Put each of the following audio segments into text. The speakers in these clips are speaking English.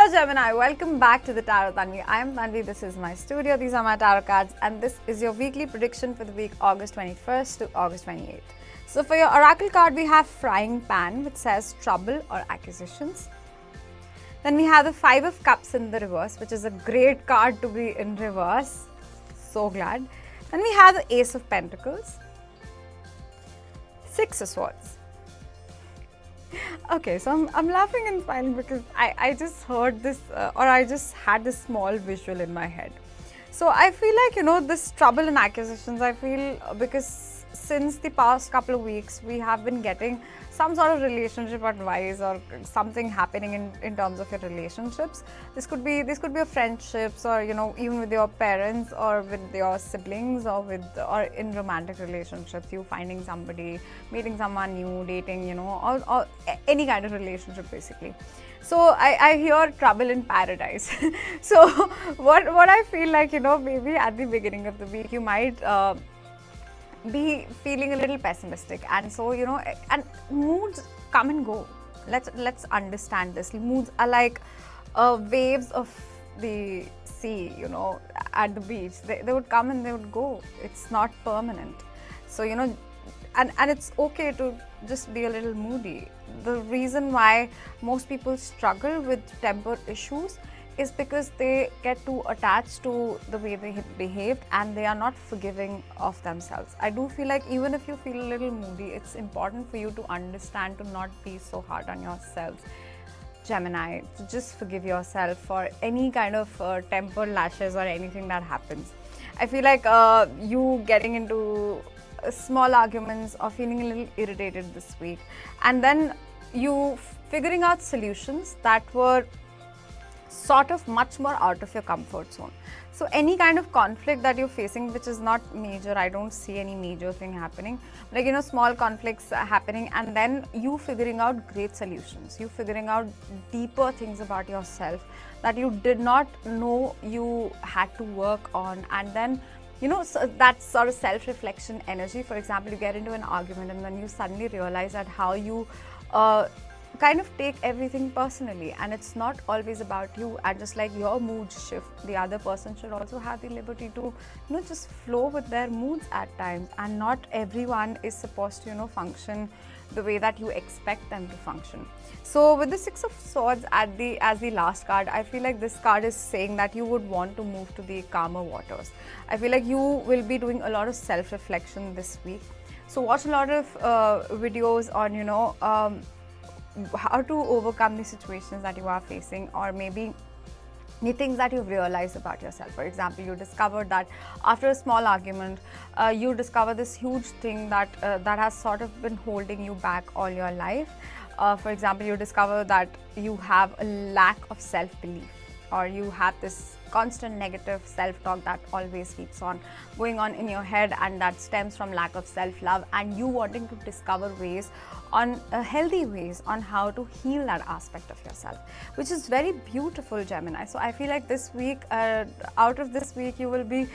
Hello Gemini, welcome back to the Tarot Tanvi. I am Tanvi, this is my studio, these are my tarot cards, and this is your weekly prediction for the week August 21st to August 28th. So for your oracle card, we have Frying Pan, which says trouble or acquisitions. Then we have the Five of Cups in the reverse, which is a great card to be in reverse. So glad. Then we have the Ace of Pentacles, Six of Swords. Okay, so I'm laughing and smiling because I just heard this or I just had this small visual in my head. So I feel like, this trouble and acquisitions, I feel because since the past couple of weeks, we have been getting some sort of relationship advice or something happening in terms of your relationships. This could be a friendships or, even with your parents or with your siblings or in romantic relationships, you finding somebody, meeting someone new, dating, or any kind of relationship basically. So I hear trouble in paradise. So what I feel like, maybe at the beginning of the week, you might be feeling a little pessimistic, and so and moods come and go. Let's understand this. Moods are like waves of the sea, at the beach. They would come and they would go. It's not permanent. So and it's okay to just be a little moody. The reason why most people struggle with temper issues is because they get too attached to the way they behaved and they are not forgiving of themselves. I do feel like even if you feel a little moody, it's important for you to understand to not be so hard on yourselves, Gemini, to just forgive yourself for any kind of temper lashes or anything that happens. I feel like you getting into small arguments or feeling a little irritated this week, and then you figuring out solutions that were sort of much more out of your comfort zone. So any kind of conflict that you're facing, which is not major, I don't see any major thing happening, like small conflicts happening, and then you figuring out great solutions, you figuring out deeper things about yourself that you did not know you had to work on, and then so that sort of self-reflection energy. For example, you get into an argument and then you suddenly realize that how you kind of take everything personally, and it's not always about you, and just like your mood shift, the other person should also have the liberty to just flow with their moods at times, and not everyone is supposed to function the way that you expect them to function. So with the Six of Swords as the last card, I feel like this card is saying that you would want to move to the calmer waters. I feel like you will be doing a lot of self-reflection this week. So watch a lot of videos on how to overcome the situations that you are facing, or maybe the things that you've realized about yourself. For example, you discovered that after a small argument, you discover this huge thing that has sort of been holding you back all your life. For example, you discover that you have a lack of self-belief, or you have this constant negative self-talk that always keeps on going on in your head, and that stems from lack of self-love, and you wanting to discover ways on healthy ways on how to heal that aspect of yourself, which is very beautiful, Gemini. So I feel like this week, out of this week, you will be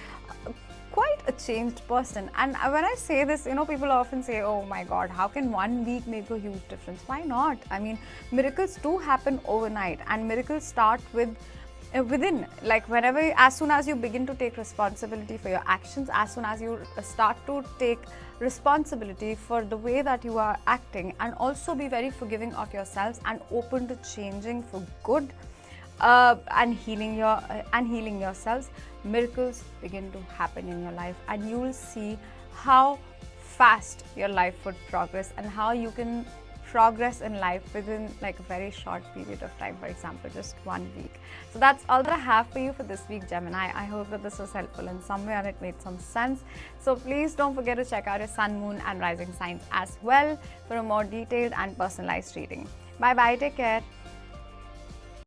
quite a changed person. And when I say this, people often say, oh my God, how can 1 week make a huge difference? Why not? I mean, miracles do happen overnight, and miracles start within, like as soon as you begin to take responsibility for your actions, as soon as you start to take responsibility for the way that you are acting, and also be very forgiving of yourselves and open to changing for good, and healing yourselves, miracles begin to happen in your life, and you will see how fast your life would progress and how you can progress in life within like a very short period of time, for example, just 1 week. So that's all that I have for you for this week, Gemini. I hope that this was helpful in some way and it made some sense. So please don't forget to check out your sun, moon and rising signs as well for a more detailed and personalized reading. Bye bye, take care.